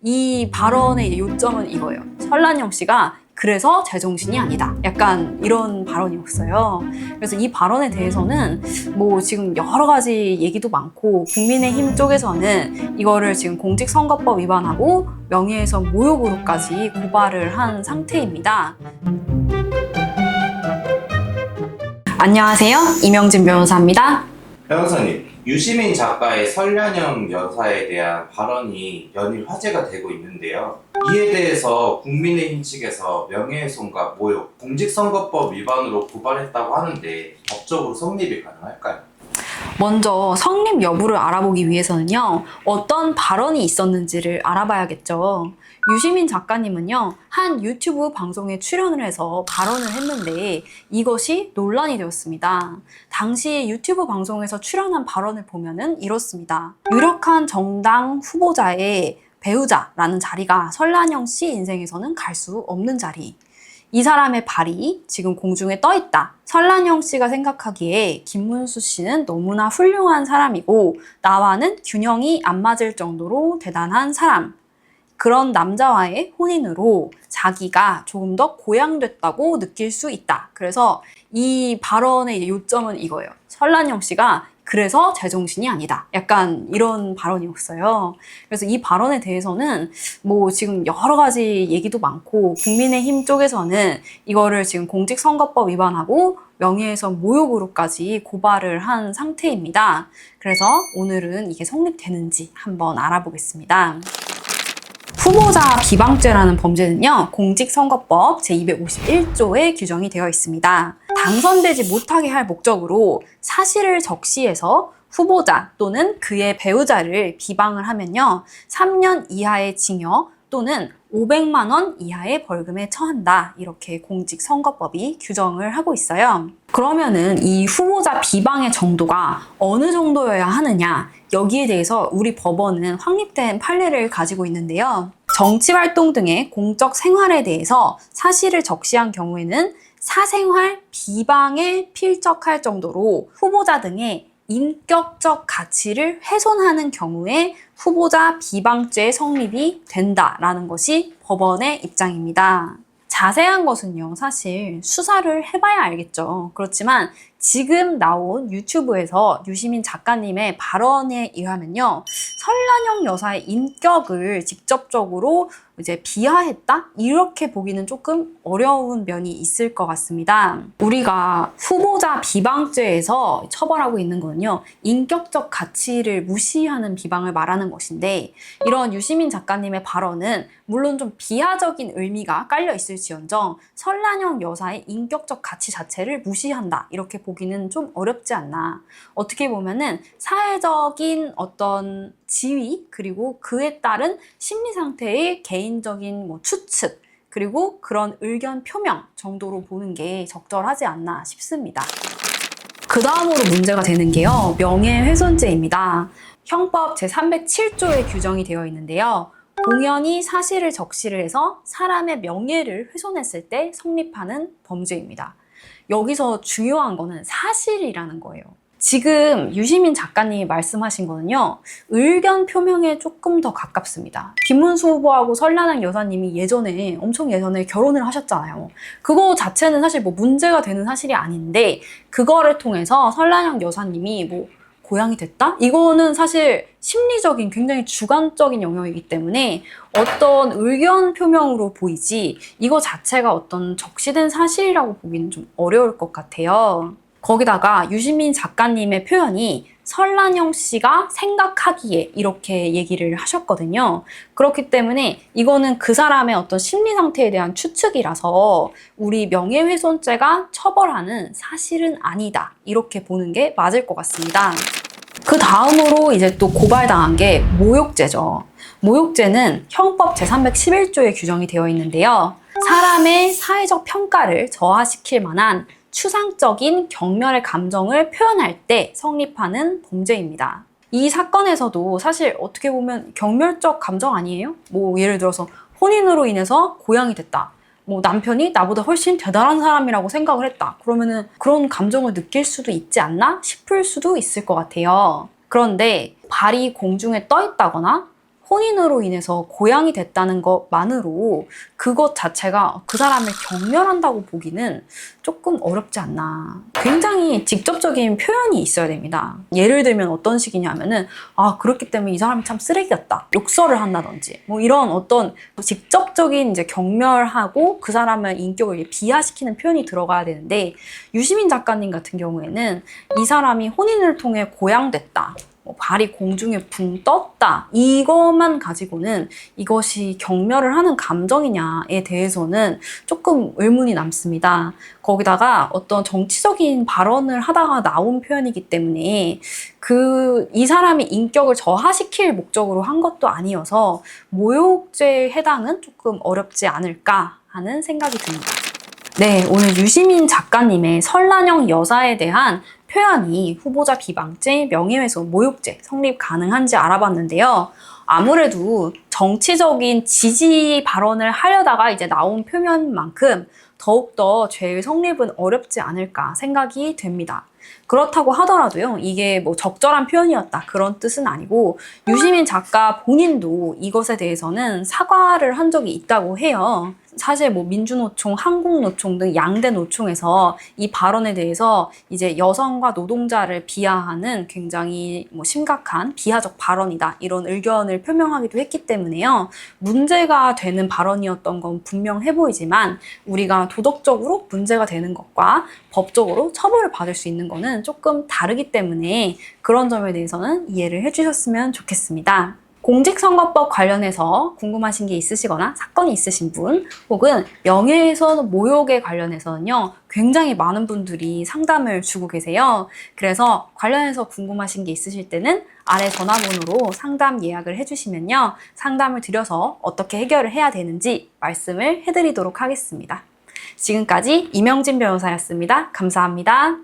이 발언의 이제 요점은 이거예요. 설란영 씨가 그래서 제정신이 아니다. 약간 이런 발언이었어요. 그래서 이 발언에 대해서는 뭐 지금 여러 가지 얘기도 많고 국민의힘 쪽에서는 이거를 지금 공직선거법 위반하고 명예훼손 모욕으로까지 고발을 한 상태입니다. 안녕하세요. 이명진 변호사입니다. 변호사님, 유시민 작가의 설란영 여사에 대한 발언이 연일 화제가 되고 있는데요. 이에 대해서 국민의힘 측에서 명예훼손과 모욕, 공직선거법 위반으로 고발했다고 하는데 법적으로 성립이 가능할까요? 먼저 성립 여부를 알아보기 위해서는요, 어떤 발언이 있었는지를 알아봐야겠죠. 유시민 작가님은요, 한 유튜브 방송에 출연을 해서 발언을 했는데 이것이 논란이 되었습니다. 당시 유튜브 방송에서 출연한 발언을 보면은 이렇습니다. 유력한 정당 후보자의 배우자라는 자리가 설란영 씨 인생에서는 갈 수 없는 자리. 이 사람의 발이 지금 공중에 떠 있다. 설란영 씨가 생각하기에 김문수 씨는 너무나 훌륭한 사람이고 나와는 균형이 안 맞을 정도로 대단한 사람. 그런 남자와의 혼인으로 자기가 조금 더 고양됐다고 느낄 수 있다. 그래서 이 발언의 이제 요점은 이거예요. 설란영 씨가 그래서 제정신이 아니다. 약간 이런 발언이었어요. 그래서 이 발언에 대해서는 뭐 지금 여러 가지 얘기도 많고 국민의힘 쪽에서는 이거를 지금 공직선거법 위반하고 명예훼손 모욕으로까지 고발을 한 상태입니다. 그래서 오늘은 이게 성립되는지 한번 알아보겠습니다. 후보자 비방죄라는 범죄는요, 공직선거법 제251조에 규정이 되어 있습니다. 당선되지 못하게 할 목적으로 사실을 적시해서 후보자 또는 그의 배우자를 비방을 하면요, 3년 이하의 징역 또는 500만 원 이하의 벌금에 처한다. 이렇게 공직선거법이 규정을 하고 있어요. 그러면은 이 후보자 비방의 정도가 어느 정도여야 하느냐? 여기에 대해서 우리 법원은 확립된 판례를 가지고 있는데요. 정치활동 등의 공적 생활에 대해서 사실을 적시한 경우에는 사생활 비방에 필적할 정도로 후보자 등의 인격적 가치를 훼손하는 경우에 후보자 비방죄 성립이 된다라는 것이 법원의 입장입니다. 자세한 것은요, 사실 수사를 해봐야 알겠죠. 그렇지만 지금 나온 유튜브에서 유시민 작가님의 발언에 의하면요, 설란영 여사의 인격을 직접적으로 이제 비하했다? 이렇게 보기는 조금 어려운 면이 있을 것 같습니다. 우리가 후보자 비방죄에서 처벌하고 있는 거는요, 인격적 가치를 무시하는 비방을 말하는 것인데, 이런 유시민 작가님의 발언은 물론 좀 비하적인 의미가 깔려 있을지언정 설란영 여사의 인격적 가치 자체를 무시한다, 이렇게 보기는 좀 어렵지 않나. 어떻게 보면은 사회적인 어떤 지위, 그리고 그에 따른 심리 상태의 개인적인 추측, 그리고 그런 의견 표명 정도로 보는 게 적절하지 않나 싶습니다. 그 다음으로 문제가 되는 게요, 명예훼손죄입니다. 형법 제307조에 규정이 되어 있는데요. 공연히 사실을 적시를 해서 사람의 명예를 훼손했을 때 성립하는 범죄입니다. 여기서 중요한 거는 사실이라는 거예요. 지금 유시민 작가님이 말씀하신 거는요, 의견 표명에 조금 더 가깝습니다. 김문수 후보하고 설란영 여사님이 엄청 예전에 결혼을 하셨잖아요. 그거 자체는 사실 뭐 문제가 되는 사실이 아닌데, 그거를 통해서 설란영 여사님이 뭐 고향이 됐다? 이거는 사실 심리적인 굉장히 주관적인 영역이기 때문에 어떤 의견 표명으로 보이지 이거 자체가 어떤 적시된 사실이라고 보기는 좀 어려울 것 같아요. 거기다가 유시민 작가님의 표현이 설란영 씨가 생각하기에 이렇게 얘기를 하셨거든요. 그렇기 때문에 이거는 그 사람의 어떤 심리 상태에 대한 추측이라서 우리 명예훼손죄가 처벌하는 사실은 아니다, 이렇게 보는 게 맞을 것 같습니다. 그 다음으로 이제 또 고발당한 게 모욕죄죠. 모욕죄는 형법 제311조에 규정이 되어 있는데요. 사람의 사회적 평가를 저하시킬 만한 추상적인 경멸의 감정을 표현할 때 성립하는 범죄입니다. 이 사건에서도 사실 어떻게 보면 경멸적 감정 아니에요? 뭐 예를 들어서 혼인으로 인해서 고향이 됐다. 뭐 남편이 나보다 훨씬 대단한 사람이라고 생각을 했다. 그러면은 그런 감정을 느낄 수도 있지 않나 싶을 수도 있을 것 같아요. 그런데 발이 공중에 떠 있다거나 혼인으로 인해서 고양이 됐다는 것만으로 그것 자체가 그 사람을 경멸한다고 보기는 조금 어렵지 않나. 굉장히 직접적인 표현이 있어야 됩니다. 예를 들면 어떤 식이냐면은 그렇기 때문에 이 사람이 참 쓰레기였다. 욕설을 한다든지 뭐 이런 어떤 직접적인 이제 경멸하고 그 사람의 인격을 비하시키는 표현이 들어가야 되는데, 유시민 작가님 같은 경우에는 이 사람이 혼인을 통해 고양됐다, 발이 공중에 붕 떴다, 이것만 가지고는 이것이 경멸을 하는 감정이냐에 대해서는 조금 의문이 남습니다. 거기다가 어떤 정치적인 발언을 하다가 나온 표현이기 때문에 이 사람의 인격을 저하시킬 목적으로 한 것도 아니어서 모욕죄에 해당은 조금 어렵지 않을까 하는 생각이 듭니다. 네, 오늘 유시민 작가님의 설란형 여사에 대한 표현이 후보자 비방죄, 명예훼손, 모욕죄 성립 가능한지 알아봤는데요. 아무래도 정치적인 지지 발언을 하려다가 이제 나온 표현만큼 더욱더 죄의 성립은 어렵지 않을까 생각이 됩니다. 그렇다고 하더라도요, 이게 뭐 적절한 표현이었다 그런 뜻은 아니고, 유시민 작가 본인도 이것에 대해서는 사과를 한 적이 있다고 해요. 사실 뭐 민주노총, 한국노총 등 양대 노총에서 이 발언에 대해서 이제 여성과 노동자를 비하하는 굉장히 뭐 심각한 비하적 발언이다, 이런 의견을 표명하기도 했기 때문에요. 문제가 되는 발언이었던 건 분명해 보이지만 우리가 도덕적으로 문제가 되는 것과 법적으로 처벌을 받을 수 있는 거는 조금 다르기 때문에 그런 점에 대해서는 이해를 해주셨으면 좋겠습니다. 공직선거법 관련해서 궁금하신 게 있으시거나 사건이 있으신 분, 혹은 명예훼손, 모욕에 관련해서는요, 굉장히 많은 분들이 상담을 주고 계세요. 그래서 관련해서 궁금하신 게 있으실 때는 아래 전화번호로 상담 예약을 해주시면요, 상담을 드려서 어떻게 해결을 해야 되는지 말씀을 해드리도록 하겠습니다. 지금까지 이명진 변호사였습니다. 감사합니다.